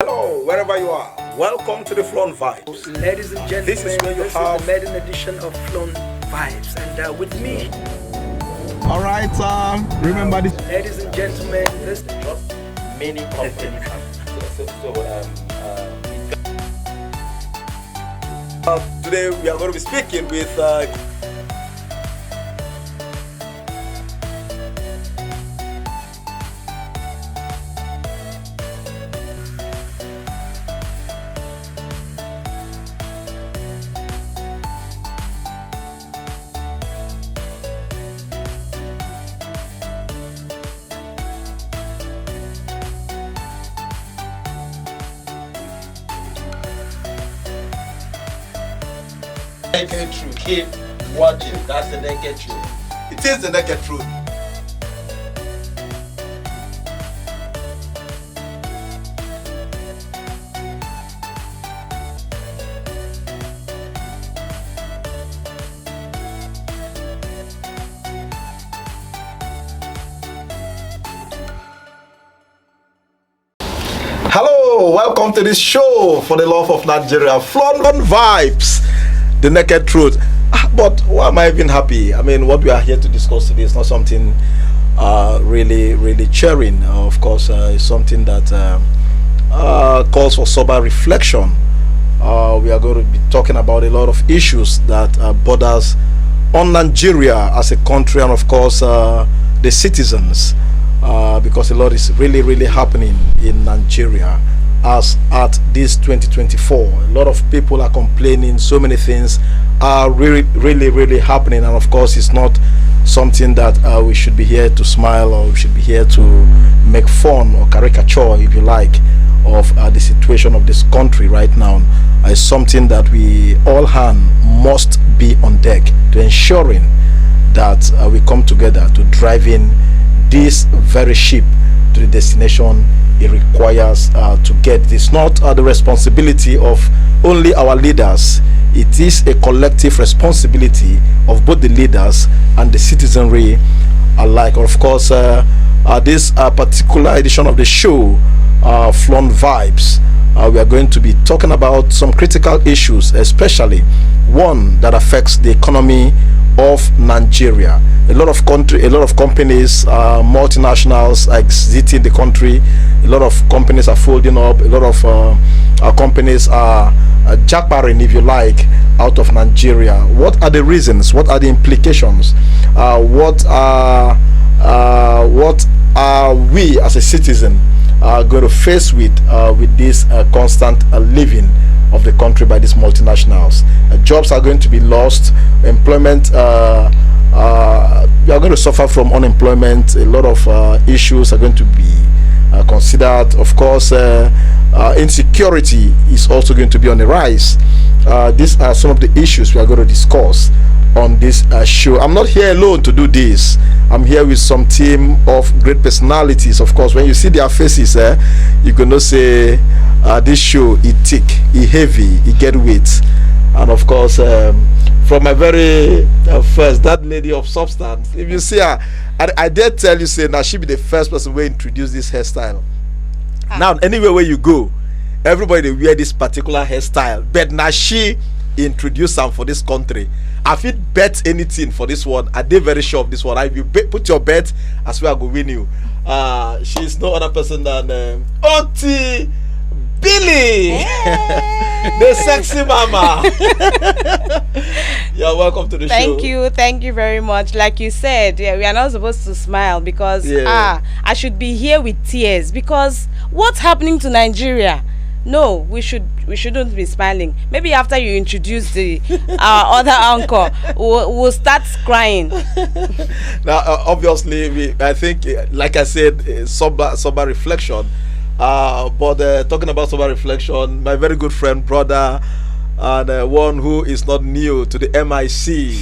Hello, wherever you are, welcome to the Flown Vibes. Ladies and gentlemen, This is where you this have is the maiden edition of Flown Vibes, and with me, All right, remember this. ladies and gentlemen, this many companies. Today we are going to be speaking with Naked truth. Keep watching. That's the naked truth. it is the naked truth. Hello, welcome to this show for the love of Nigeria. Flown Vibes, the naked truth. But why am I even happy? I mean, what we are here to discuss today is not something really cheering. Of course, it's something that calls for sober reflection. We are going to be talking about a lot of issues that borders on Nigeria as a country, and of course the citizens, because a lot is really happening in Nigeria as at this 2024. A lot of people are complaining. So many things are really happening, and of course it's not something that we should be here to smile, or we should be here to make fun or caricature, if you like, of the situation of this country right now. It's something that we all hand must be on deck to ensuring that we come together to drive in this very ship to the destination it requires to get. It's not the responsibility of only our leaders. It is a collective responsibility of both the leaders and the citizenry alike. Of course, this particular edition of the show, Flown Vibes, we are going to be talking about some critical issues, especially one that affects the economy of Nigeria. A lot of companies, multinationals are exiting the country. A lot of companies are folding up. A lot of companies are jackbarring, if you like, out of Nigeria. What are the reasons? What are the implications? What are we as a citizen going to face with this constant living of the country by these multinationals? Jobs are going to be lost. Employment, we are going to suffer from unemployment. A lot of issues are going to be considered. Of course, insecurity is also going to be on the rise. These are some of the issues we are going to discuss on this show. I'm not here alone to do this. I'm here with some team of great personalities. Of course, when you see their faces, you're going to say this show it thick, it heavy, it get weight. And of course, from my very first, that lady of substance, if you see her, I dare tell you, say now she be the first person who introduce this hairstyle. Now, anywhere where you go, everybody wear this particular hairstyle, but now she introduce them for this country. I feel bet anything for this one. I did very sure of this one. If you put your bet, as well I go win you. She's no other person than Auntie Billy, hey. The sexy mama. You're welcome to the show. Thank you very much. Like you said, yeah, we are not supposed to smile because I should be here with tears because what's happening to Nigeria? No, we shouldn't be smiling. Maybe after you introduce the other anchor, we'll start crying. Now, obviously, I think, like I said, sober reflection. But talking about sober reflection, my very good friend, brother, and one who is not new to the MIC,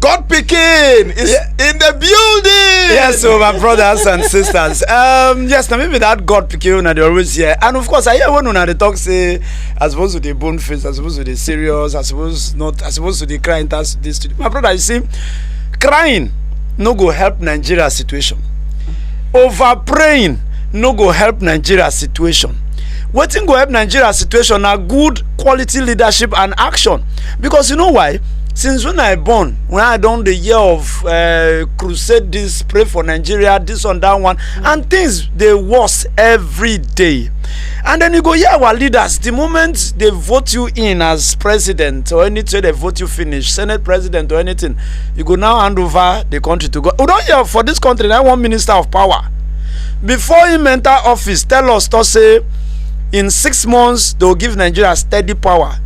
God Pikin is in the building. Yes, so my brothers and sisters. Yes, now maybe that God Pikin and they always here. And of course, I hear one on the talk say, as opposed to the bone face, as opposed to the serious, as opposed to the crying. That's this. My brother, you see, crying no go help Nigeria situation. Over praying no go help Nigeria situation. wetin go help Nigeria situation na good quality leadership and action. Because you know why? Since when I born, when I done the year of crusade this, pray for Nigeria, this one, that one, and things they worse every day. And then you go, yeah, our leaders, the moment they vote you in as president or anything, they vote you finish, Senate president or anything, you go now hand over the country to God. We don't hear for this country, I want minister of power. Before he enter office, tell us to say, in 6 months, they'll give Nigeria steady power.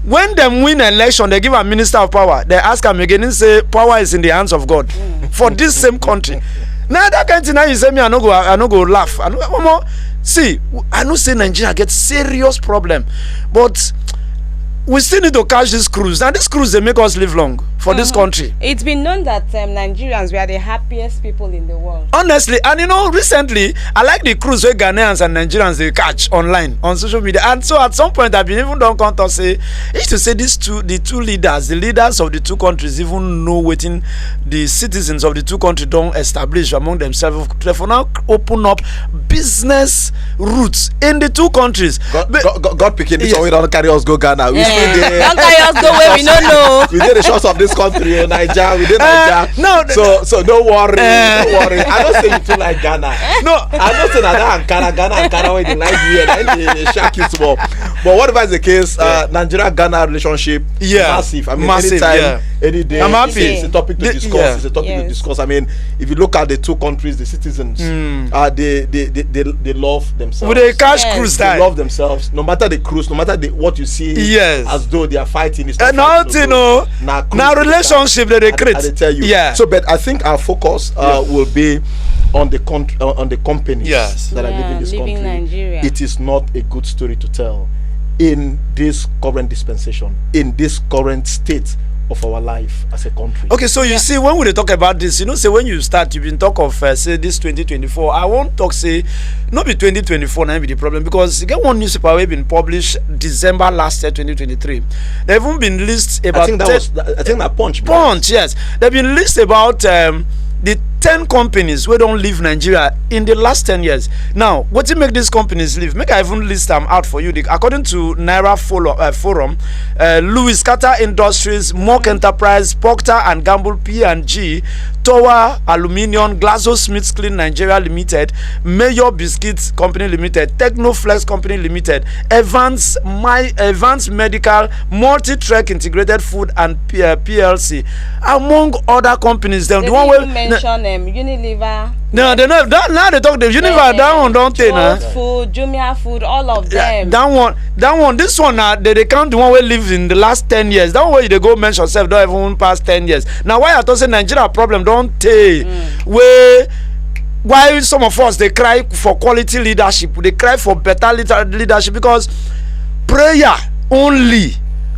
When them win election, they give a minister of power. They ask him again and say, power is in the hands of God for this same country. Now that kind of thing, now you say me, I no go laugh. See, I know say Nigeria get serious problem, but we still need to catch this cruise. Now this cruise they make us live long for this country. It's been known that Nigerians were the happiest people in the world. Honestly, and you know, recently I like the cruise where Ghanaians and Nigerians they catch online on social media. And so at some point I've been even done come to say, it's to say the two leaders, the leaders of the two countries even know waiting the citizens of the two countries don't establish among themselves. Therefore now open up business routes in the two countries. God picking this one, we don't carry us go Ghana. Don't carry us go where we don't know. We did the shots of this country, Nigeria. We did Nigeria. So don't worry, don't worry. I don't say you too like Ghana. No, I don't say that Ankara with the Nigeria, they shock you small. But whatever is the case, Nigeria-Ghana relationship, massive. I mean, massive, anytime, any day, I'm happy. It's a topic to discuss. It's a topic to discuss. I mean, if you look at the two countries, the citizens, they love themselves. With a cash cruise time, they love themselves. No matter the cruise, no matter what you see, as though they are fighting. It's not fighting, now relationship that they create. I tell you. Yeah. So, but I think our focus will be on the on the companies that are living this country. Nigeria. It is not a good story to tell in this current dispensation, in this current state of our life as a country. Okay, so you see, when we talk about this, you know, say when you start, you've been talk of say this 2024. I won't talk say not be 2024 now be the problem, because you get one newspaper we been published December last year 2023. They've even been list about. I think that Punch. Yes, they've been list about the 10 companies we don't leave Nigeria in the last 10 years. Now, what to make these companies leave? Make I even list them out for you. According to Naira Forum, Louis Carter Industries, Mock Enterprise, Procter and Gamble P&G, Tower Aluminium, GlaxoSmithKline Nigeria Limited, Mayor Biscuits Company Limited, Technoflex Company Limited, Evans Medical, Multi-Trek Integrated Food and PLC, among other companies. They didn't mention Unilever. No, they know now they talk the Unilever. That one don't take now. Food, Jumia Food, all of them. That one. This one now they count the one we live in the last 10 years. That one where they go mention self don't even pass 10 years. Now why I thought say Nigeria problem don't take where. Why some of us they cry for quality leadership, they cry for better leadership, because prayer only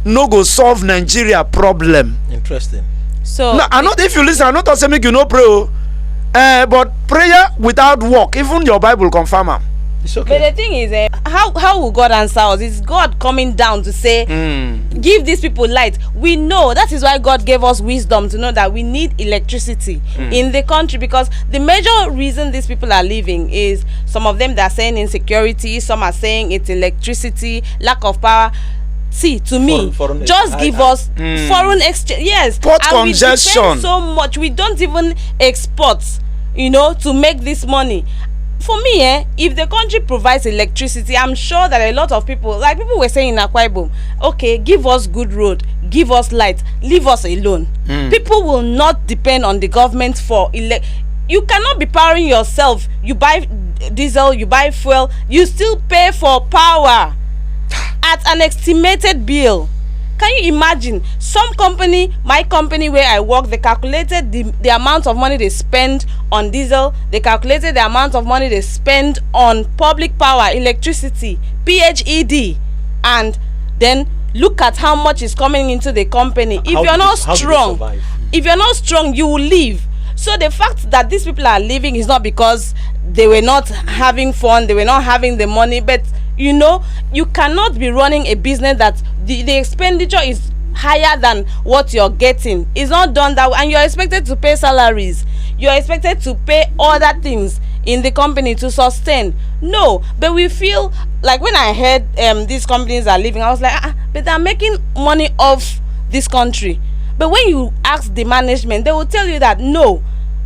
no go solve Nigeria problem. Interesting. So no, I not if you listen, I not say make you no pray, but prayer without work, even your Bible confirm am. It's okay. But the thing is, how will God answer us? Is God coming down to say, give these people light? We know that is why God gave us wisdom to know that we need electricity in the country, because the major reason these people are leaving is some of them that are saying insecurity, some are saying it's electricity, lack of power. See, to me, just give us foreign exchange. Yes, port congestion. We depend so much. We don't even export, to make this money. For me, if the country provides electricity, I'm sure that a lot of people, like people were saying in Akwa Ibom, okay, give us good road, give us light, leave us alone. People will not depend on the government for you cannot be powering yourself. You buy diesel, you buy fuel, you still pay for power at an estimated bill. Can you imagine? Some company, my company where I work, they calculated the amount of money they spend on diesel, they calculated the amount of money they spend on public power, electricity, PHED, and then look at how much is coming into the company. If you're not strong, you will leave. So the fact that these people are leaving is not because they were not having fun, they were not having the money, but you cannot be running a business that the expenditure is higher than what you're getting. It's not done that way, and you're expected to pay salaries, you're expected to pay other things. in the company to sustain. No, but we feel like when I heard these companies are leaving, I was like, but they're making money off this country. But when you ask the management, they will tell you that no,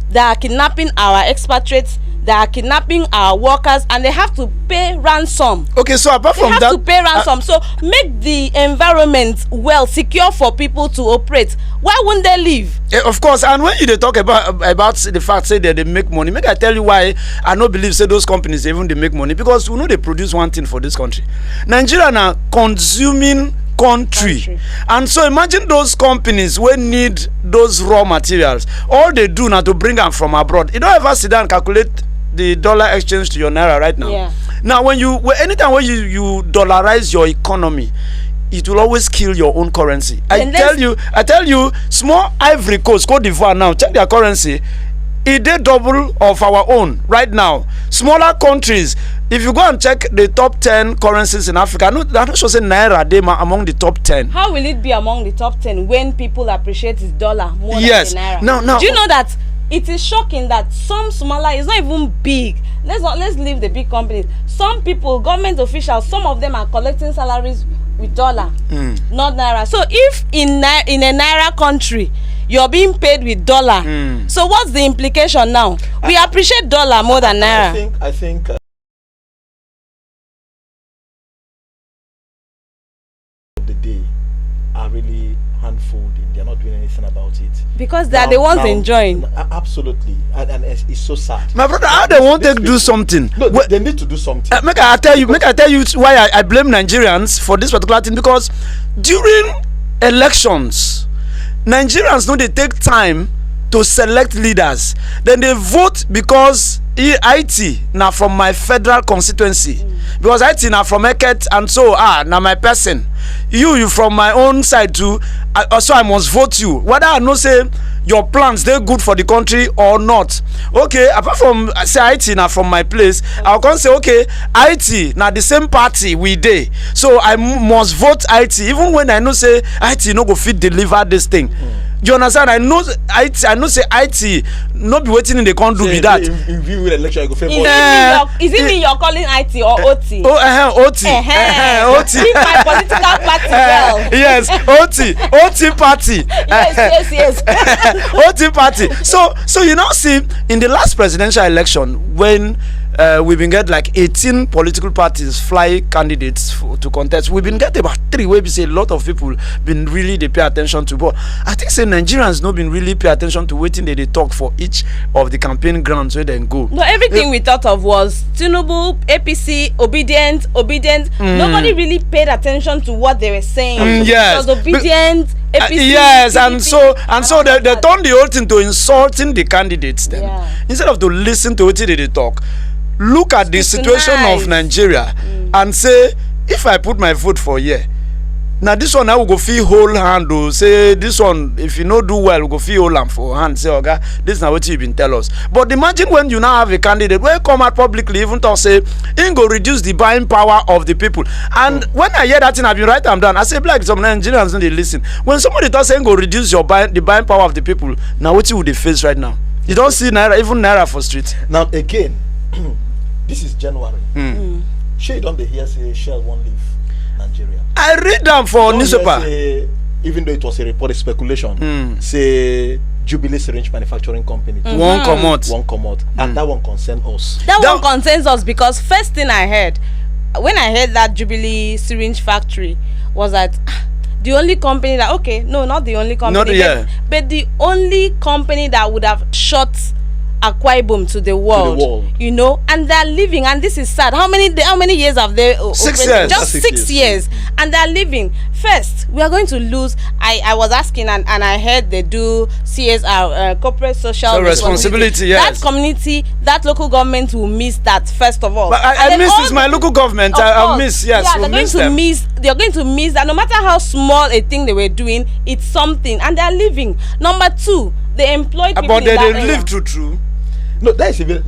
they are kidnapping our expatriates, they are kidnapping our workers, and they have to pay ransom. Okay, so apart from that, they have to pay ransom. So make the environment well secure for people to operate. Why wouldn't they leave? Of course, and when you talk about the fact say that they make money, make I tell you why I don't believe say those companies even they make money, because we know they produce one thing for this country. Nigeria now consuming country. And so imagine those companies wey need those raw materials, all they do now to bring them from abroad. You don't ever sit down and calculate the dollar exchange to your naira right now. Yeah. Now anytime when you dollarize your economy, it will always kill your own currency. I tell you, small Ivory Coast, Cote d'Ivoire now, check their currency. It did double of our own right now. Smaller countries, if you go and check the top 10 currencies in Africa, I'm not sure say Naira they among the top 10. How will it be among the top 10 when people appreciate this dollar more than the Naira? Now, do you know that it is shocking that some smaller, it's not even big. Let's leave the big companies. Some people, government officials, some of them are collecting salaries with dollar, not Naira. So if in a Naira country, you're being paid with dollar. So what's the implication now? We appreciate dollar more than Naira. I think the day are really hand-folding. They're not doing anything about it. Because they're the ones enjoying. Absolutely. And it's so sad. My brother, how they want to do something? No, they need to do something. Make I tell you why I blame Nigerians for this particular thing. Because during elections, Nigerians know they take time to select leaders. Then they vote because IT now from my federal constituency. Because IT now from Eket, and so now my person. You from my own side too. Also I must vote you. Whether I know say your plans they're good for the country or not. Okay, apart from say IT now from my place, I'll come say okay, IT now the same party we dey. So I must vote IT even when I know say IT no go fit deliver this thing. You understand? I know say IT not be waiting in the country with that. In view with election, you go favor. Is it me you're calling IT or OT? OT. OT. Keep my political party well. Yes, OT party. Yes. OT party. So you now see in the last presidential election when we've been get like 18 political parties fly candidates to contest. We've been get about 3 where we say a lot of people been really they pay attention to. But I think say Nigerians not been really pay attention to waiting they talk for each of the campaign grounds where they go. No, everything we thought of was Tinubu, APC, obedient. Nobody really paid attention to what they were saying. Yes. It was obedient. APC, yes, PDP, and so they turned the whole thing to insulting the candidates then. Yeah. Instead of to listen to what they talk. Look at the situation of Nigeria and say, if I put my vote for here, now this one I will go feel whole hand or say this one, if you not do well, we go feel whole hand for hand. Say, okay, this is not what you've been tell us. But imagine when you now have a candidate where come out publicly, even to say, it go reduce the buying power of the people. And when I hear that thing, I've been right I'm done. I say, like some Nigerians don't they listen. When somebody does say go reduce the buying power of the people, now what you would they face right now? You don't see Naira, even Naira for street. Now again. This is January. Sure, you don't hear say Shell won't leave Nigeria. I read them for newspaper. Even though it was a reported speculation, say Jubilee Syringe Manufacturing Company. One come out. And that one concerns us. That one concerns us because first thing I heard, when I heard that Jubilee Syringe Factory was that the only company that, okay, no, not the only company, but the only company that would have shot Akwa Ibom to the world, you know, and they're living, and this is sad. How many years have they? 6 years. Just 6 years, and they're living. First, we are going to lose. I was asking, and I heard they do CSR, corporate social responsibility. Yes. That community, that local government will miss that first of all. But I miss this. My local government, I miss. Yes, yeah, they're going to miss that. No matter how small a thing they were doing, it's something, and they're living. Number 2, they employ people. But they live true. No, that is even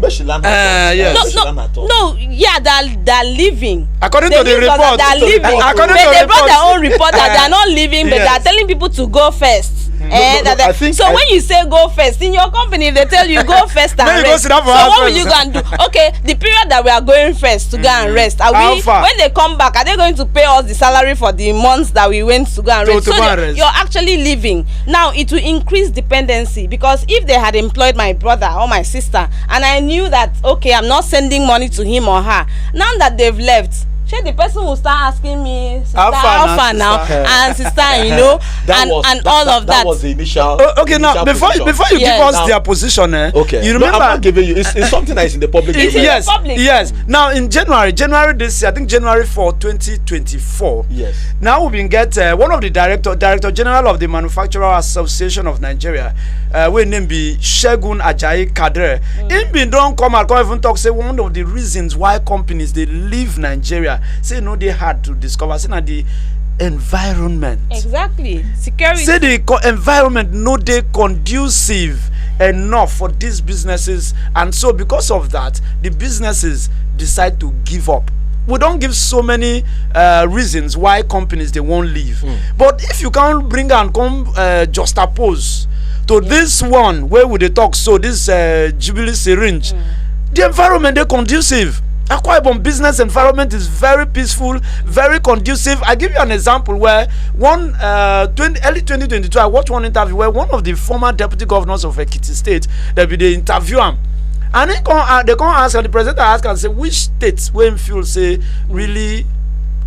she learn yes. They're living. According to the report, they're living. According but to they the brought their own report that they're not living, but they're telling people to go first. I think so when you say go first in your company, if they tell you go first and Then you go rest, sit down for so house what will first. you go and do? Okay, the period that we are going first to go and rest, are How we far? when they come back, are they going to pay us the salary for the months that we went to go and rest? To So go and rest. you're actually leaving. Now it will increase dependency, because if they had employed my brother or my sister and I knew that okay, I'm not sending money to him or her, now that they've left, sure, the person will start asking me, sister, how far now, and sister, you know, and all of that. That was the initial. Okay, now initial before position. you give us their position, Okay, you no, remember? I'm not giving you. It's something that is in the public It's domain. in the public. Yes. Now in January this year, I think January 4, 2024. Yes. Now we been get one of the director general of the Manufacturer Association of Nigeria, we name be Shegun Ajayi Kadre. Him been don't come and come even talk say one of the reasons why companies they leave Nigeria, say no they hard to discover, say na the environment. Exactly, security. Say the environment no dey conducive enough for these businesses, and so because of that the businesses decide to give up. We don't give so many reasons why companies they won't leave, but if you can't bring and come juxtapose to this one where would they talk, so this Jubilee syringe, the environment they conducive. Akwa Ibom business environment is very peaceful, very conducive. I give you an example where early 2022, I watched one interview where one of the former deputy governors of Ekiti State, they interview him, and they come ask, and the president ask and say which states when feel say really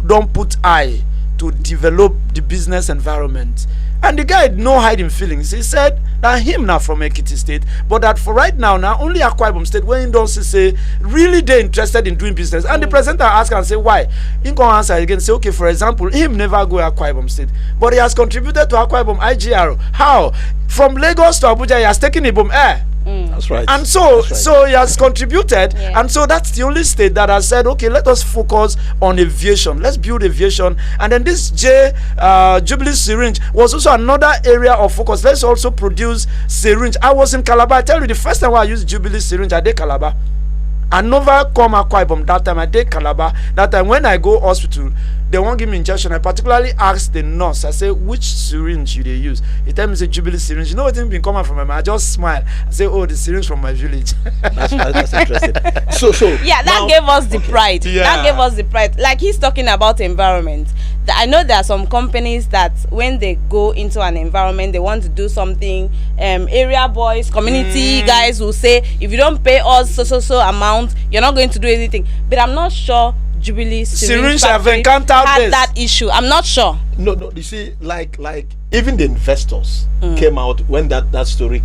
don't put eye to develop the business environment. And the guy had no hiding feelings. He said that him now from Ekiti State, but that for right now only Akwa Ibom State when he don't say really they interested in doing business. And the presenter ask and say why. He can answer again, say okay, for example, him never go Akwa Ibom State, but he has contributed to Akwa Ibom IGR. How? From Lagos to Abuja, he has taken Ibom Air. That's right. And so he has contributed, Yeah. and so that's the only state that has said, okay, let us focus on aviation. Let's build aviation. And then this Jubilee syringe was also another area of focus. Let's also produce syringe. I was in Calabar. I tell you, the first time I used Jubilee syringe, I did Calabar. I never come Akwa Ibom that time. I did Calabar. That time when I go hospital, they won't give me injection. I particularly asked the nurse, I say, which syringe should they use? He tell me it's a Jubilee syringe. You know what been coming from my mind? I just smile. I say, oh, the syringe from my village. That's interesting. So yeah, that now, gave us the pride. Yeah. That gave us the pride. Like he's talking about environment. I know there are some companies that when they go into an environment, they want to do something. Area boys, community guys will say, if you don't pay us so amount, you're not going to do anything. But I'm not sure Jubilee Syringe have factory encountered had this. that issue. I'm not sure. No. You see, like even the investors came out when that story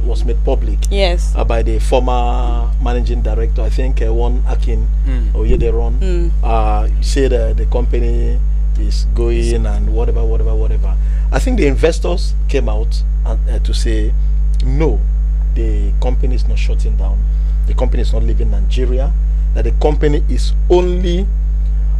was made public. Yes. By the former managing director, I think one Akin Oyederon, said the company is going and whatever. I think the investors came out and to say no, the company is not shutting down, the company is not leaving Nigeria, that the company is only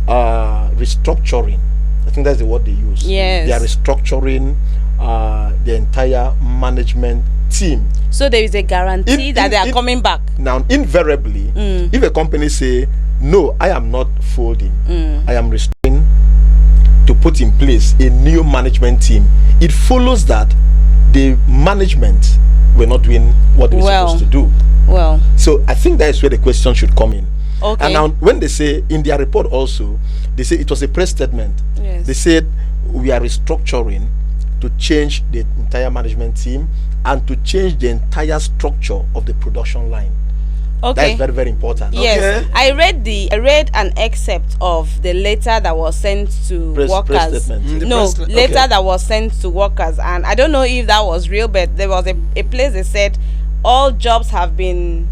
restructuring. I think that's the word they use. Yes. They are restructuring the entire management team. So there is a guarantee that they are coming back. Now, invariably, if a company say, no, I am not folding, I am restoring to put in place a new management team, it follows that the management were not doing what they were supposed to do. Well. So I think that is where the question should come in. Okay. And now when they say in their report also, they say it was a press statement. Yes. They said we are restructuring to change the entire management team and to change the entire structure of the production line. Okay. That's very, very important. Yes, Okay. I read an excerpt of the letter that was sent to Press workers. statement. The No, press- letter okay. that was sent to workers, and I don't know if that was real, but there was a place that said all jobs have been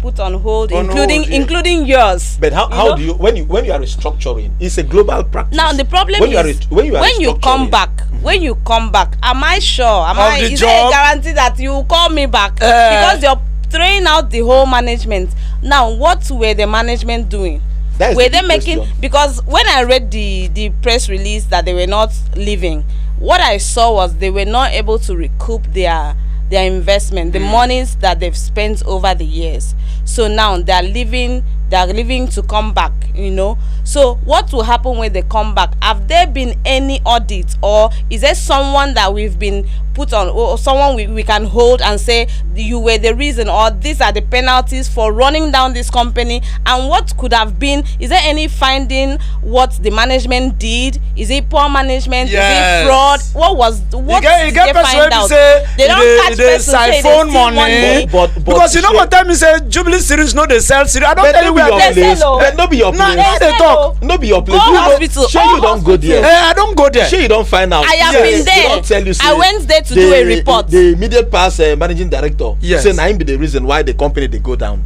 put on hold, On including hold, yeah. including yours. But how know? do you when you are restructuring? It's a global practice. Now the problem when is when you come restructuring, back. When you come back, am I sure? the Is there a job? guarantee that you will call me back? Because you're throwing out the whole management. Now, what were the management doing? That is Were the they big making? question. Because when I read the press release that they were not leaving, what I saw was they were not able to recoup their investment, the monies that they've spent over the years. So now they're leaving to come back, you know. So what will happen when they come back? Have there been any audit, or is there someone that we've been put on, or someone we can hold and say you were the reason, or these are the penalties for running down this company, and what could have been? Is there any finding what the management did? Is it poor management? Yes. Is it fraud? What you get did they find out? Say They don't catch person say they siphon steal money. But Because you know what time me say Jubilee series no they sell series. I don't tell you where they they sell. no be your place. No, they talk. No be your place. Go You know, hospital, sure all you don't go there. I don't go there. Sure you don't find out. I have Yes. been They there. don't tell you, say, I went there to do a report. The immediate past managing director Yes. say na him be the reason why the company they go down.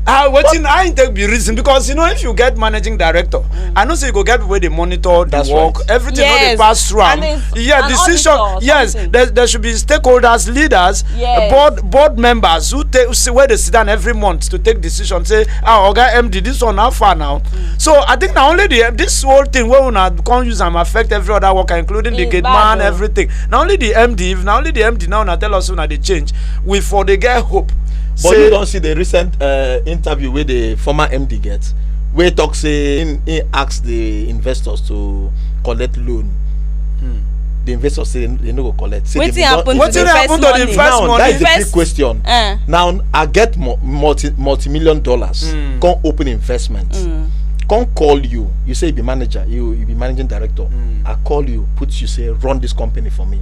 Waiting, I ain't take be reason because you know if you get managing director, I know say you go get where they monitor the That's work, right. everything Yes. they pass through. And it's an Decision. auditor or Yes, something. there should be stakeholders, leaders, Yes. board members who take where they sit down every month to take decision. Say, Oga MD, this one how far now? So I think now only this whole thing where we can't use and affect every other worker, including the It's gate bad, man, though. everything. Now only the MD, if now only the MD now tell us when they change, we for they get hope. But Say- you don't see the recent interview where the former MD gets, where talk say he asks the investors to collect loan. The investors say they no go collect. Say Wetin they don't- happen What to the did happen first to the money? first now money? that is the First- big question. Now I get multi-million dollars. Come open investment. Come call you. You say you be manager. You be managing director. I call you. Put you say run this company for me.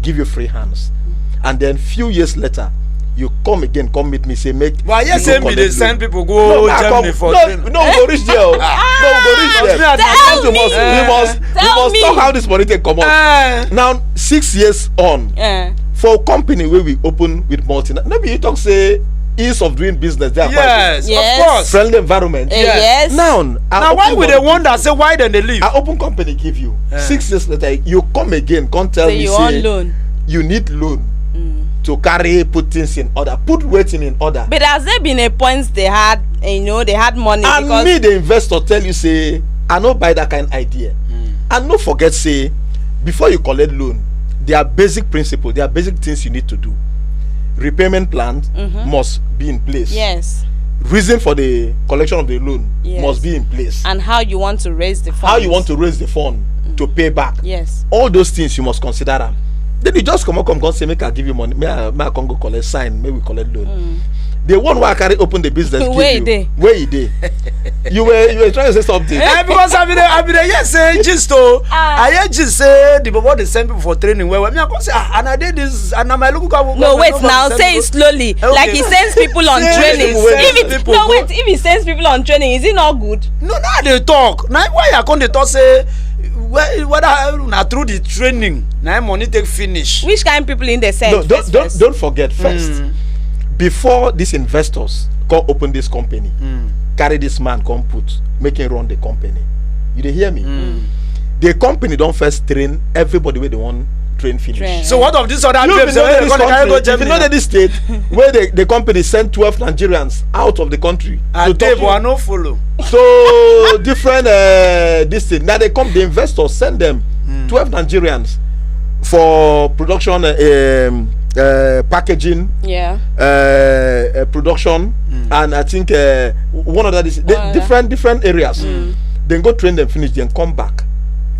Give you free hands. And then few years later, you come again. Come meet me. Say make. Well, you yes, go me they collect send loan. people go nah, Germany come- for no, training. no, we go reach there. No, we go reach there. Tell Because me. we must Tell me. talk how this money take come out. Now 6 years on, for a company where we open with maybe you talk say ease of doing business. They are Yes, Yes. of course. friendly environment. Yes. Now Now why would they wonder? Say why then they leave? I open company give you 6 years later you come again come tell So me you say want loan? you need loan to carry put things in order, put waiting in order. But has there been a point they had, they had money And because me the investor tell you say I no buy that kind of idea. And no forget say before you collect loan, there are basic principles, there are basic things you need to do. Repayment plan must be in place. yes, Reason for the collection of the loan Yes. must be in place. and how you want to raise the funds. How you want to raise the fund to pay back. Yes. All those things you must consider them. Then you just come say make I give you money, may I come go collect sign, may we collect loan. The one where I carry open the business give Where you, e dey? where you dey? you were trying to say something. Because I be there, yes, say gist oh. I hear gist say the bobo they send people for training. Well, me I come say and I did this and I look at. No, wait now. Say it slowly. Okay. Like he sends people on Say training. people, If it, people no, go- wait. If he sends people on training, is it not good? No, now they talk. Now why I come they talk say whether na through the training now money take finish. Which kind of people in the send? No, don't forget first. Before these investors come open this company, carry this man come put, make him run the company. You dey hear me? The company don't first train everybody where they want train finish. Train. So what of this other You babes? know They this gonna carry go country, if you know Germany. this state where the company sent 12 Nigerians out of the country to And they talk will no follow. so different this thing. Now they come, the investors send them 12 Nigerians for production packaging Yeah. production and I think one of that is different areas. Then go train them, finish, then come back.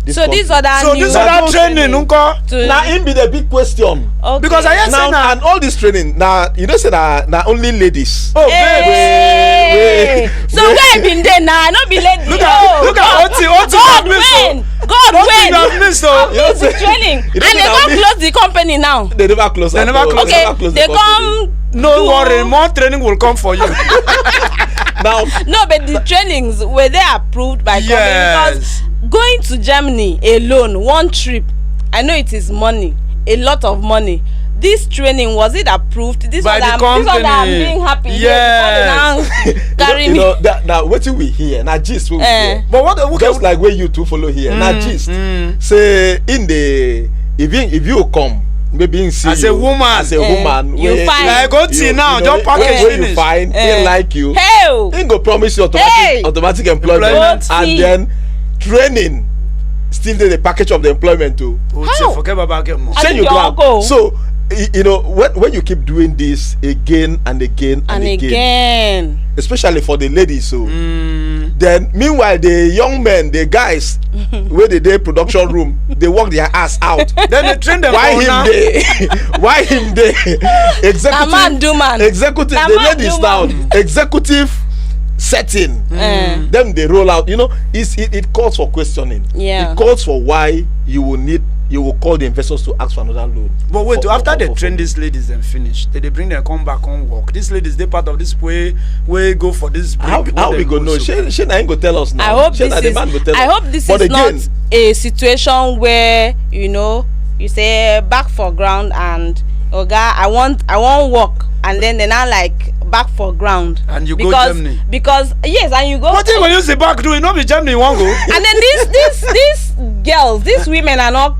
So country. these other So new this other training, unko. to Now him be the big question. okay. Because I hear say Now na and all this training now you know say na only ladies. oh Hey! Wait. So where been there now? Not be lady. Look at Oti God have missed oh. win. God Oti win. have missed oh. You know It's the say- training, you know and say they na come me- close the company now. They never close. They at never all. close. Okay, close they the company. come. No do- worry, more training will come for you. Now No, but the trainings were they approved by Yes. government? Because going to Germany alone, one trip, I know it is money, a lot of money. This training, was it approved? This By one the that I'm company. being happy. Yes. Before they now carry you me. know that now what we hear now gist we hear. But what okay, Just like where you two follow here. Now gist say in the if you come maybe in see As you, a woman. as a woman you where- find- Like go till now, just package where finish. you find Eh. he like you. Hey! He go promise you Hey. automatic employment Employment. and then training still dey the package of the employment too. How? Forget about get more. I Shey think you you all grab. go. So you know when you keep doing this again and again and, And again. especially for the ladies so Then meanwhile the young men, the guys where the production room, they work their ass out. Then they train them. Why him they? Why him they? Executive. man do man. Executive. Na The man ladies do now. man. Executive setting. Then they roll out. You know, it calls for questioning. Yeah. It calls for why you will call the investors to ask for another loan. But wait, after they for- train these ladies and finish, they bring them come back on work. These ladies, they part of this way go for this. How we go know? She ain't go tell us now. I hope Shey na the man go tell I us. hope this But is again, not a situation where you say back for ground and Oga, I want work, and then they're not like back for ground. And you go Germany. Because yes, and you go. What thing will you say back do? You know be Germany you want go. And then these girls, these women are not.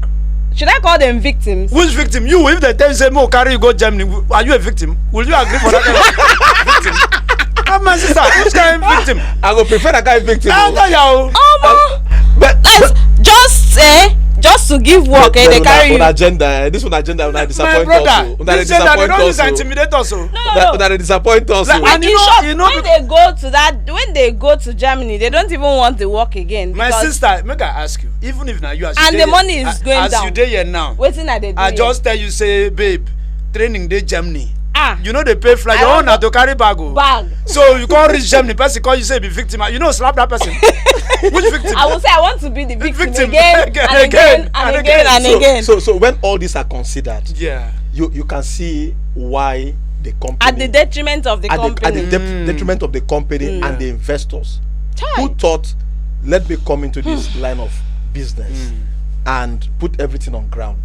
Should I call them victims? Which victim? You, if they tell you say no carry you go Germany, are you a victim? Will you agree for that kind of victim? Come my sister, which kind of victim? I go prefer that guy victim. But just to give work, they carry you. Agenda. This one agenda will disappoint My brother, us. this gender they don't use to intimidate us. No. That disappoint us. Like, And and in short, when they go to Germany, they don't even want to work again. my sister, make I ask you, even if now you as And you the dey money here- is going as down. you dey here now, Waiting at the I just tell you say, babe, training dey Germany. Ah. You know they pay flight. I Your want own na to carry bag. Oh. bag. So you can't reach Germany. Person call you say be victim. You know slap that person. Which victim? I will say I want to be the victim, Victim again, and again, and again, and again. So when all these are considered, Yeah. you can see why the company At the detriment of the company. at the detriment of the company and the investors who thought, let me come into this line of business and put everything on ground.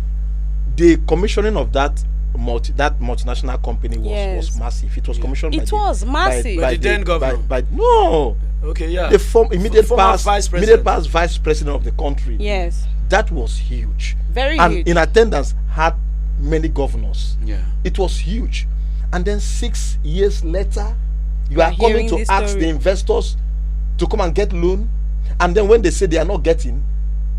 The commissioning of that multinational company was massive. It was commissioned It was massive. By the then government. No, Okay, yeah. the immediate former past vice president. vice president of the country. Yes. That was huge. Very and huge. in attendance had many governors. Yeah. It was huge. And then 6 years later, you are coming hearing to this ask story. the investors to come and get loan. And then when they say they are not getting,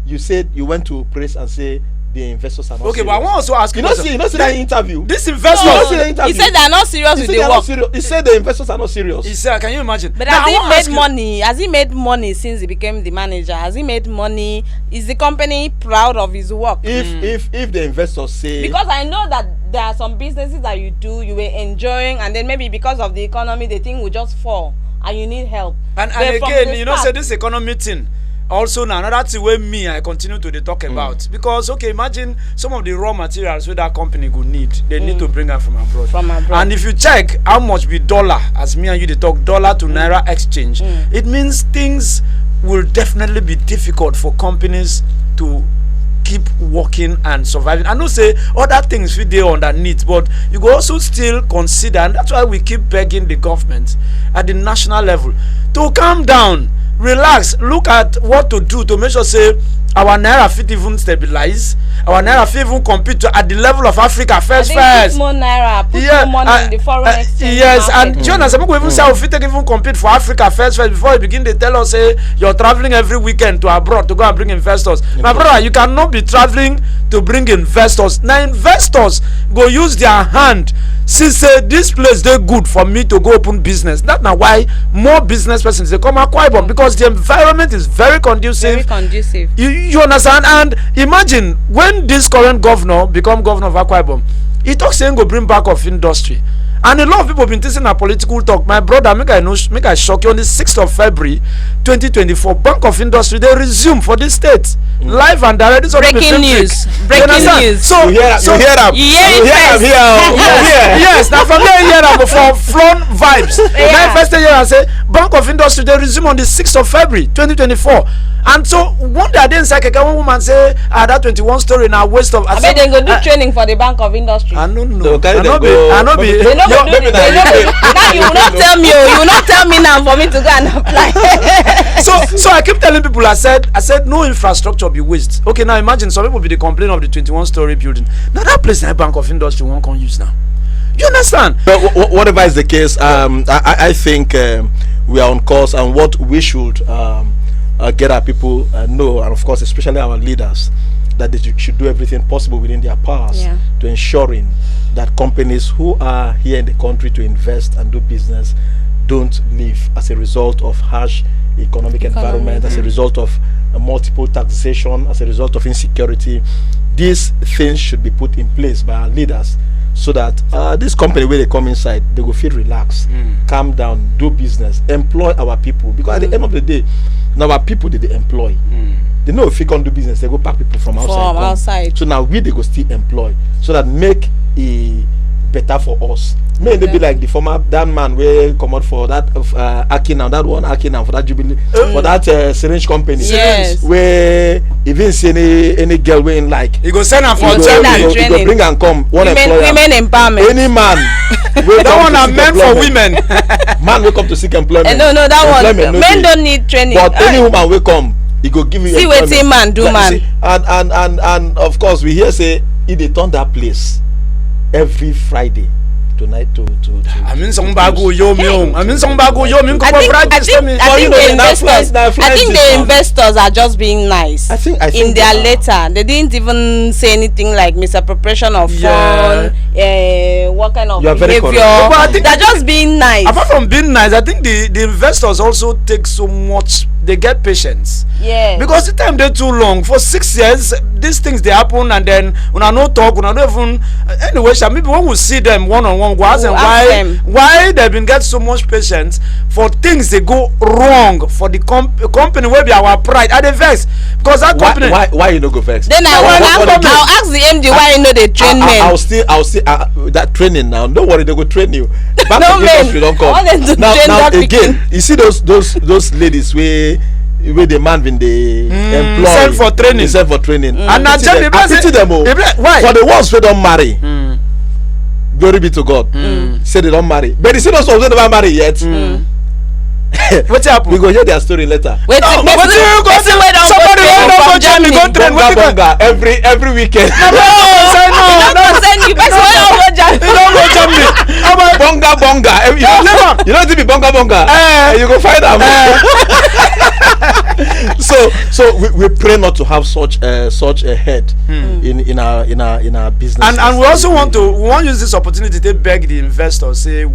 you said you went to press and say the investors are not Okay, serious. but I want to also ask You know, see that interview. This investor. You know, see the interview. He said they are not serious He with said the they are not work. serious. He said the investors are not serious. He said, can you imagine? But Now, I want to has ask he you- made money? Has he made money since he became the manager? Has he made money? Is the company proud of his work? If the investors say, Because I know that there are some businesses that you were enjoying, and then maybe because of the economy, the thing will just fall, and you need help. And But from again, the you know, start- say this economy thing. Also, now another thing where I continue to dey talk about, because okay, imagine some of the raw materials where that company could need, they need to bring them from abroad. From abroad. And if you check how much be dollar, as me and you they talk dollar to naira exchange, it means things will definitely be difficult for companies to keep working and surviving. I know say other things fit dey underneath, but you go also still consider, and that's why we keep begging the government at the national level to calm down, relax, look at what to do to make sure say our naira fit even stabilize, our naira fit even compete at the level of Africa first. Put more naira, put more money in the foreign exchange yes, market. and Jonas, some people even say we fit take even compete for Africa first before you begin to tell us say you're traveling every weekend to abroad to go and bring investors. My brother, you cannot be traveling to bring investors. Now investors go use their hand. Since say this place they good for me to go open business. That's now why more business persons they come Akwa Ibom, because the environment is very conducive. Very conducive. You understand? And imagine when this current governor become governor of Akwa Ibom, he talks saying go bring back of industry. And a lot of people been thinking a political talk. My brother, make I shock you. On the 6th of February 2024, Bank of Industry they resume for this state. Live and direct. This Breaking news. Breaking news. So you hear them. You hear it first. Yes, now from there here for Flown Vibes. Yeah. Now first here I say Bank of Industry they resume on the 6th of February 2024. And so one day I didn't say one woman say that 21 story now waste of. I bet they go do training for the Bank of Industry. I don't know. They'll carry I them know be. go- I know be. They know Yo, go do the- they know go- Now you will not tell me. You will not tell me now for me to go and apply. so I keep telling people, I said no infrastructure be waste. Okay, now imagine some people be the complain of the 21 story building. Now that place na Bank of Industry won't can use now. You understand? But whatever is the case, I think we are on course, and what we should get our people know, and of course especially our leaders, that they should do everything possible within their powers to ensuring that companies who are here in the country to invest and do business don't leave as a result of harsh economic environment, as a result of multiple taxation, as a result of insecurity. These things should be put in place by our leaders, so that this company, where they come inside, they will feel relaxed, calm down, do business, employ our people. Because at the end of the day, now our people they employ. They know if we can't do business, they go pack people from outside. So now they go still employ, so that make it better for us. May they be like the former that man where come out for that Akinam, that one Akinam for that Jubilee, for that syringe company. Yes. Where even see any girl we like, You go send her for You go training. send her you go bring and come one employer. women empowerment. Any man. That one are meant for women. Man will come to seek employment. No, that one. Employment, Men dey. don't need training. But any woman will come, he go give you See employment. wetin man do, Like, man. see, and of course we hear say if they turn that place every Friday tonight to I mean, some bagu yo me home. I mean, some bagu yo me. I think the investors. I think the investors are just being nice. I think in their letter, they didn't even say anything like misappropriation of fund, what kind of You are very behavior. correct. But I think They're just being nice. Apart from being nice, I think the investors also take so much. They get patience. Yeah. Because the time they too long. For 6 years, these things they happen, and then when I no talk, when I don't even anyway, maybe when we see them one on one, go ask them why they've been get so much patience for things they go wrong for the company where be our pride. Are they vex? Because that company. Why you no go vex? Then I'll ask the MD why you know they train men. I'll still that training now. Don't worry, they go train you. Back No, to the industry, don't come. I want them to Now train that again, you see those ladies where the man when they employ send for training. They send for training. And now I pity them. Why? For the ones who don't marry. Glory be to God. Say they don't marry. But you see those ones who never marry yet. What's happening? We go hear their story later. Wait, Somebody don't go to Germany, go train. Bonga every weekend. Send you back to Germany. Bonga. You know to be bonga. You go find them. So we pray not to have such a head in our business. And we also want to use this opportunity to beg the investors. Say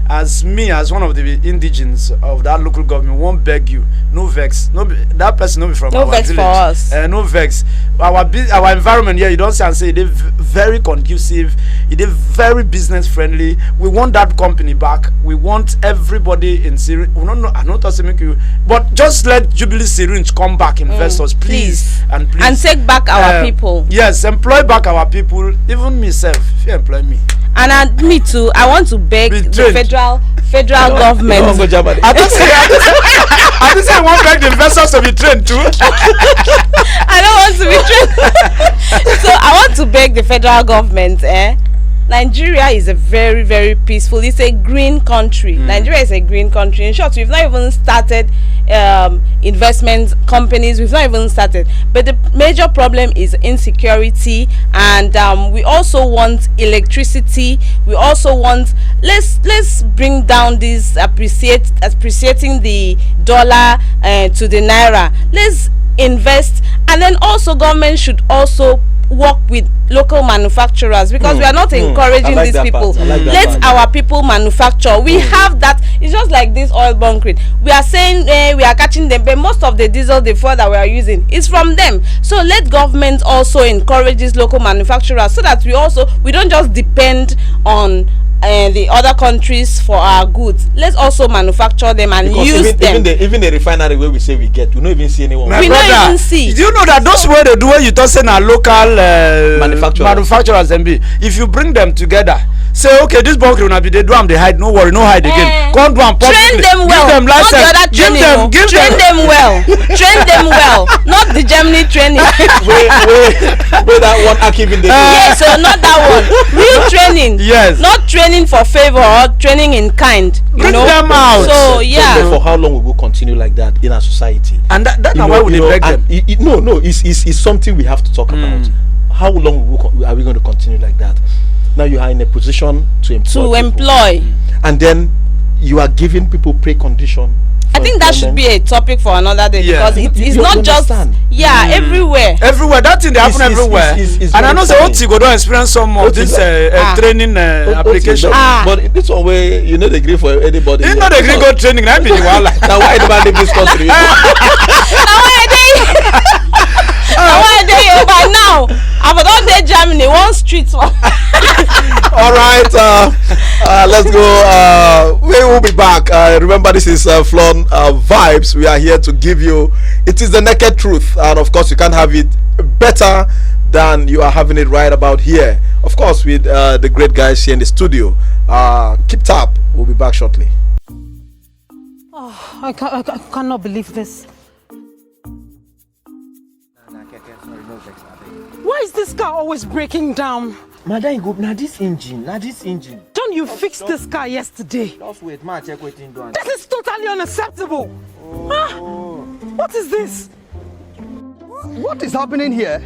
as one of the indigenes of that local government, won't beg you. No vex. That person no be from our vex village. For us. No vex. Our environment here, you don't say and say they very conducive. It is very business friendly. We want that company back. We want everybody in Syringe. I'm not saying you, but just let Jubilee Syringe come back, investors, please. And take back our people. Yes, employ back our people. Even myself, if you employ me. And me too. I want to beg the federal government. I just say I want to beg the investors to be trained too. I don't want to be trained. So I want to beg the federal government. Nigeria is a very, very peaceful. It's a green country. Nigeria is a green country. In short, we've not even started investment companies. We've not even started. But the major problem is insecurity, and we also want electricity. We also want let's bring down this appreciating the dollar to the naira. Let's invest, and then also government should also work with local manufacturers, because we are not encouraging these people. Let our people manufacture. We have that. It's just like this oil bunkering. We are saying we are catching them, but most of the diesel, the fuel that we are using is from them. So let government also encourage these local manufacturers, so that we don't just depend on the other countries for our goods. Let's also manufacture them and use them. Even the refinery where we say we get, we don't even see anyone. We don't even see. Do you know that those way they do when you talk say na local manufacturers and be, if you bring them together, say okay, this bunker will be they do them, they hide, no worry, no hide again. Come do them train them well. Give them license. Train them well. Train them well. Not the Germany training. Where that one Akim in the yes, so not that one. Real training. Yes. Not training for favor or training in kind. Bring them out. So yeah. For how long we will continue like that in our society? And that's why we beg them. No, it's something we have to talk about. How long are we going to continue like that? Now you are in a position to employ. Employ. And then you are giving people precondition I think that should be a topic for another day because it's not just everywhere. Everywhere, that thing they happen everywhere. And I know say OT go don experience some of this training application. But this one way you know they agree for anybody. You know they agree go training. That be the one. Now why anybody leave this country? Now why they here by now? I've done there Germany one street one. All right, let's go. We will be back. Remember, this is Flon Vibes. We are here to give you. It is the naked truth, and of course, you can't have it better than you are having it right about here. Of course, with the great guys here in the studio. Keep tap. We'll be back shortly. Oh, I cannot believe this. Why is this car always breaking down? Madam, go now this engine. John, you fixed this car yesterday. Just wait, ma check waiting down. This is totally unacceptable. What is this? What is happening here?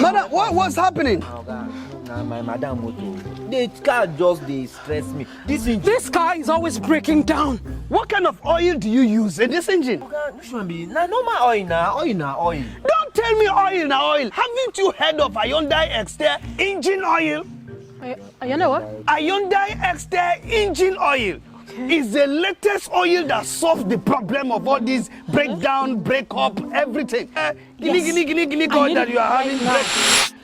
Madam, what's happening? Oh, God. Nah, my madam moto. The car just they stress me. This car is always breaking down. What kind of oil do you use in this engine? Which one be? Nah, no my oil now. Oil. Don't tell me oil na oil. Haven't you heard of Hyundai Exter engine oil? You know what? Hyundai Exter engine oil is the latest oil that solves the problem of all these breakdown, break up, everything. Gini oil that you are having.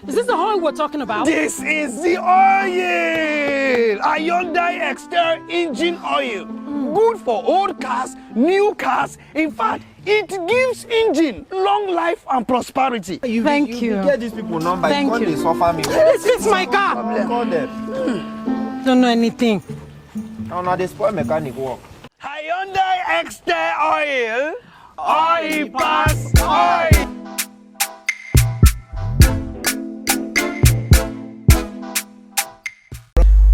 Is this the oil we're talking about? This is the oil. Hyundai Exter engine oil. Good for old cars, new cars. In fact, it gives engine long life and prosperity. Thank you. You get these people number. Thank you. They suffer me. This is my car. Call them. Don't know anything. Now they spoil mechanic work. Hyundai Exter oil. Oil pass oil.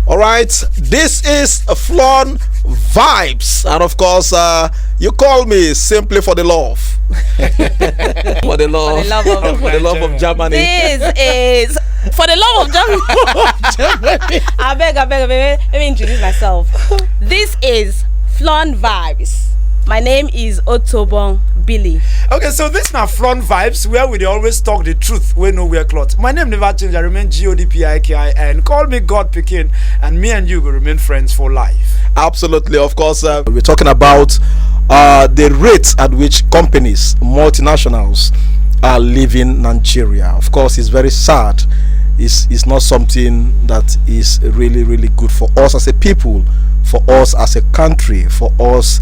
All right, this is Flon Vibes, and of course, you call me simply for the love, for the love of Germany. This is for the love of Germany. I beg, let me introduce myself. This is Flon Vibes. My name is Otobon Billy. Okay, so this now Front Vibes, where we always talk the truth, we know we're cloth. My name never change, I remain GODPIKIN. Call me God Pekin, and me and you will remain friends for life. Absolutely, of course. We're talking about the rates at which companies, multinationals, are leaving Nigeria. Of course, it's very sad. It's not something that is really, really good for us as a people, for us as a country, for us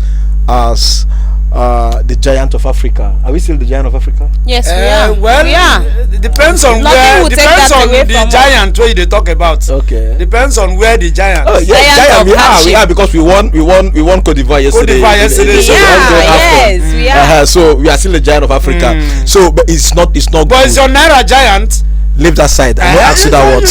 as the giant of Africa. Are we still the giant of Africa? Yes, we are. Well, we are. It depends on Nothing where. Depends on the giant where they talk about. Okay. Depends on where the giant. Oh yeah, giant. We are because we won Cote d'Ivoire yesterday. So We are. So we are still the giant of Africa. So, but it's not. But good. it's your Naira giant. Leave that side. I won't ask you that word.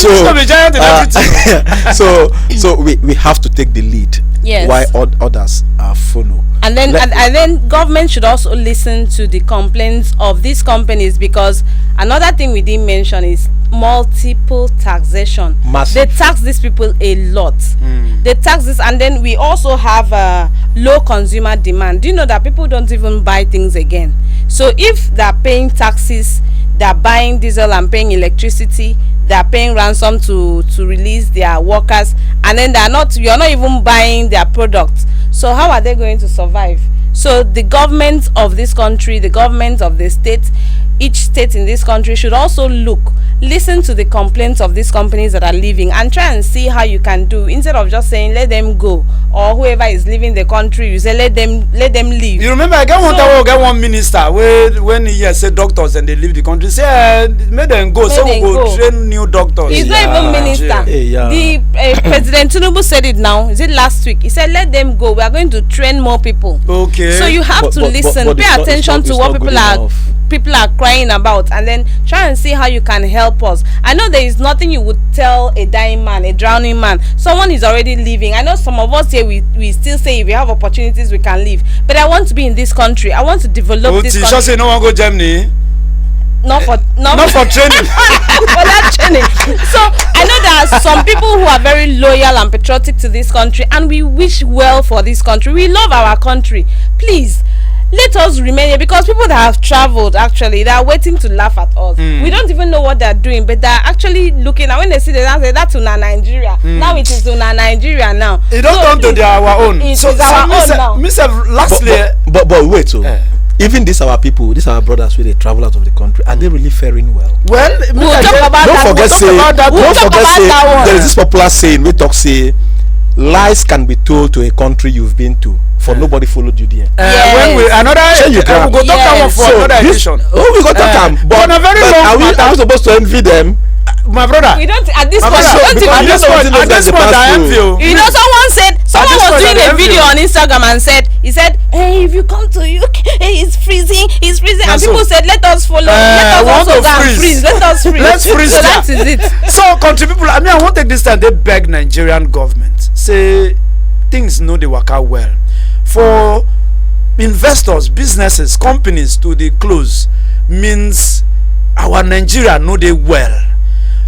So we have to take the lead. Yes. Why others follow. And then government should also listen to the complaints of these companies, because another thing we didn't mention is multiple taxation. Massive. They tax these people a lot. They tax this, and then we also have low consumer demand. Do you know that people don't even buy things again? So if they're paying taxes, they're buying diesel and paying electricity, they're paying ransom to release their workers, and then you're not even buying their products. So how are they going to survive? So the government of this country, the government of the state, each state in this country should also listen to the complaints of these companies that are leaving, and try and see how you can do, instead of just saying let them go, or whoever is leaving the country, you say let them leave. You remember I get one minister when he said doctors and they leave the country, say make them go, so we go train new doctors. He's not even minister. The President Tinubu said it now. Is it last week? He said let them go, we are going to train more people. Okay. So you have to listen, pay attention to what people are crying about, and then try and see how you can help us. I know there is nothing you would tell a dying man, a drowning man. Someone is already leaving. I know some of us here, we still say if we have opportunities we can leave, but I want to be in this country. I want to develop this country. Just say no one go Germany. not for training. for that training. So I know there are some people who are very loyal and patriotic to this country, and we wish well for this country. We love our country. Please, let us remain here, because people that have traveled, actually, they are waiting to laugh at us. We don't even know what they're doing, but they're actually looking, and when they see the say that's Una Nigeria. Now it is Una Nigeria now. It don't come to our own. It is our own now. Lastly, but wait, so even these our people, these our brothers, where they travel out of the country, are they really faring well? Well, we'll talk about that. Don't forget, say there is this popular saying we talk, say lies can be told to a country you've been to, for nobody followed you there. When we we'll go talk that one for another edition. We go talk but on a very long matter. Are we supposed to envy them? My brother, we don't at this point. At this point, I envy you. You know, someone was doing a video on Instagram and he said, hey, if you come to UK, hey, it's freezing, and people said, let us follow, let us also go and freeze, let us freeze. Let's freeze. So that is it. So, country people, I won't take this time. They beg Nigerian government, say things no they work out well for investors, businesses, companies to the close means our Nigeria know they well.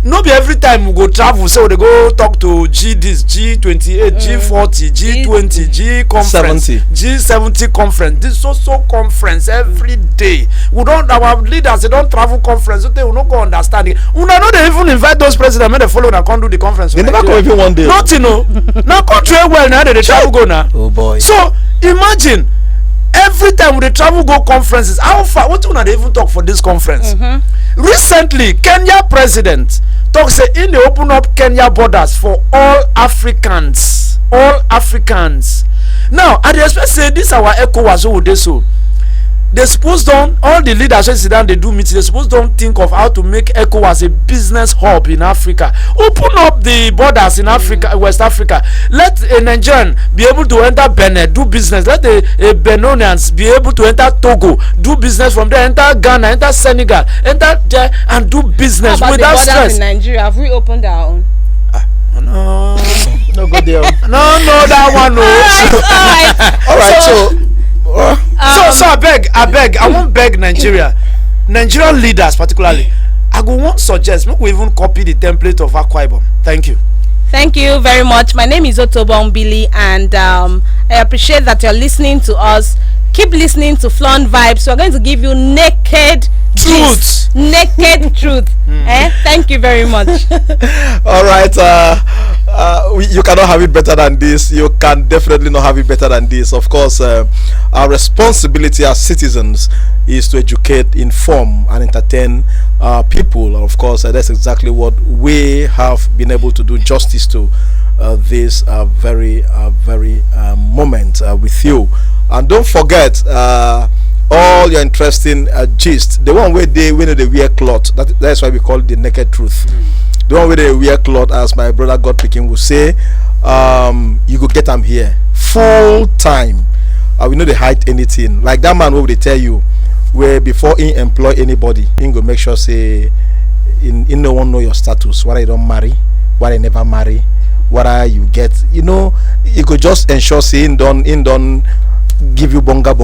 No be every time we go travel, so they go talk to G this, G28, G40, G20, G conference, G70 conference, this so conference every day. We don't, our leaders, they don't travel conference, so they will not go understand it. We know they even invite those presidents when they follow and can't do the conference. They never come even one day. Nothing, no. Now country well now they travel go now. Oh boy. So imagine every time we travel go conferences, how far? What do they even talk for this conference? Recently, Kenya president talk say in they open up Kenya borders for all Africans. All Africans. Now, I expect say this our ECOWAS who they so. They suppose don't, all the leaders when sit down they do meetings, they suppose don't think of how to make ECOWAS a business hub in Africa. Open up the borders in Africa, West Africa. Let a Nigerian be able to enter Benin, do business. Let a Benonians be able to enter Togo, do business from there, enter Ghana, enter Senegal, enter there and do business without stress. In Nigeria, have we opened our own? No. No go there. No, that one no. All right, so I beg, I won't beg Nigerian leaders particularly. I go won't suggest make we even copy the template of Akwa Ibom. Thank you. Thank you very much. My name is Otobon Billy, and I appreciate that you're listening to us. Keep listening to Flaunt Vibes. We're going to give you naked truth. Naked truth. Thank you very much. All right. You cannot have it better than this. You can definitely not have it better than this. Of course, our responsibility as citizens is to educate, inform, and entertain people. Of course, that's exactly what we have been able to do justice to this very moment with you. And don't forget all your interesting gist. The one where they wear cloth. That's why we call it the naked truth. The one where they wear cloth, as my brother God Picking will say, you go get them here full time. We know they hide anything. Like that man who they tell you, where before he employ anybody, he go make sure say in no one know your status, whether you don't marry, whether you never marry, whether you get, you could just ensure say in don't give you bonga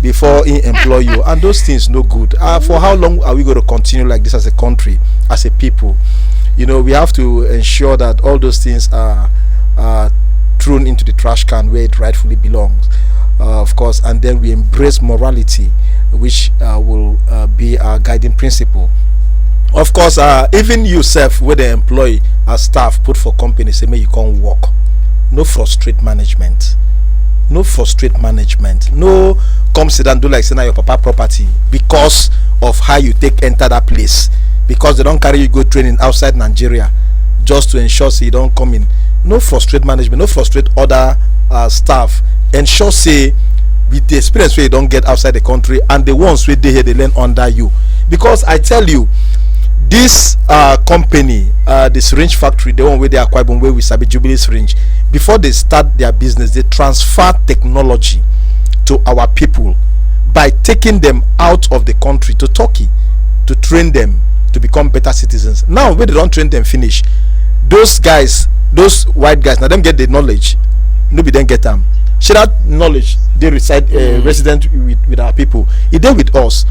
before he employ you, and those things no good. For how long are we going to continue like this as a country, as a people? We have to ensure that all those things are thrown into the trash can where it rightfully belongs, of course, and then we embrace morality, which will be our guiding principle. Of course, even yourself, where they employ as staff, put for companies, say, you can't work. No frustrate management. No frustrate management. No come sit and do like say now your papa property because of how you enter that place. Because they don't carry you go training outside Nigeria just to ensure say you don't come in. No frustrate management. No frustrate other staff. Ensure say with the experience where you don't get outside the country and the ones where they here they learn under you. Because I tell you, this company, the syringe factory, the one where they acquire where we sabi Jubilee syringe, before they start their business, they transfer technology to our people by taking them out of the country to Turkey to train them to become better citizens. Now, when they don't train them finish, those guys, those white guys, now them get the knowledge, nobody then get them. Share that knowledge, they reside resident with our people. It did with us.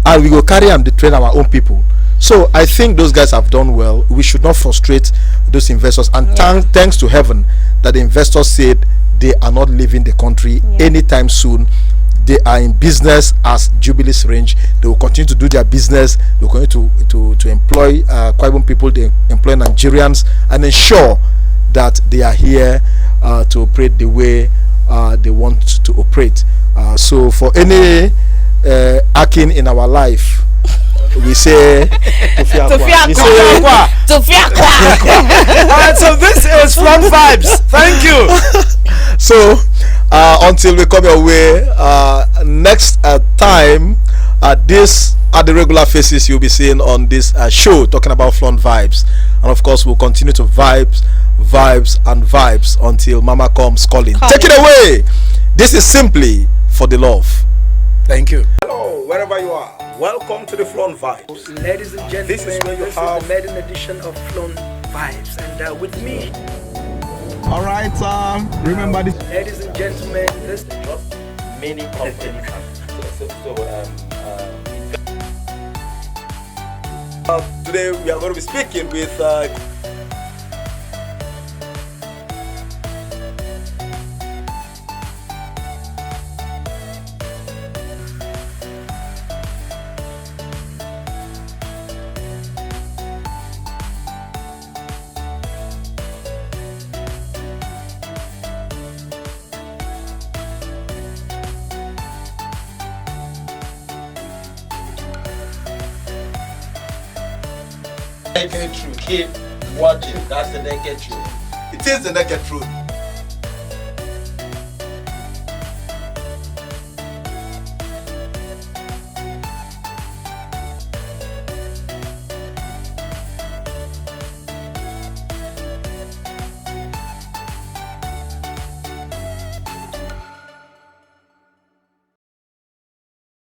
and we go carry them, they train our own people. So I think those guys have done well. We should not frustrate those investors, and thanks to heaven that the investors said they are not leaving the country anytime soon. They are in business as Jubilee's range. They will continue to do their business. They will continue to employ Kwaibun people. They employ Nigerians and ensure that they are here to operate the way they want to operate. So for any hacking in our life, we say Alright, so this is Flon Vibes. Thank you. So until we come your way next time, this are the regular faces you'll be seeing on this show talking about Flon Vibes, and of course we'll continue to vibes until Mama comes calling. Take it away. This is simply for the love. Thank you. Hello, wherever you are, welcome to the Flon Vibes. Ladies and gentlemen, This is where you this have is the maiden edition of Flon Vibes, and with me, All right, remember this. ladies and gentlemen, this Many companies. Today we are going to be speaking with Naked truth. Keep watching. That's the naked truth. it is the naked truth.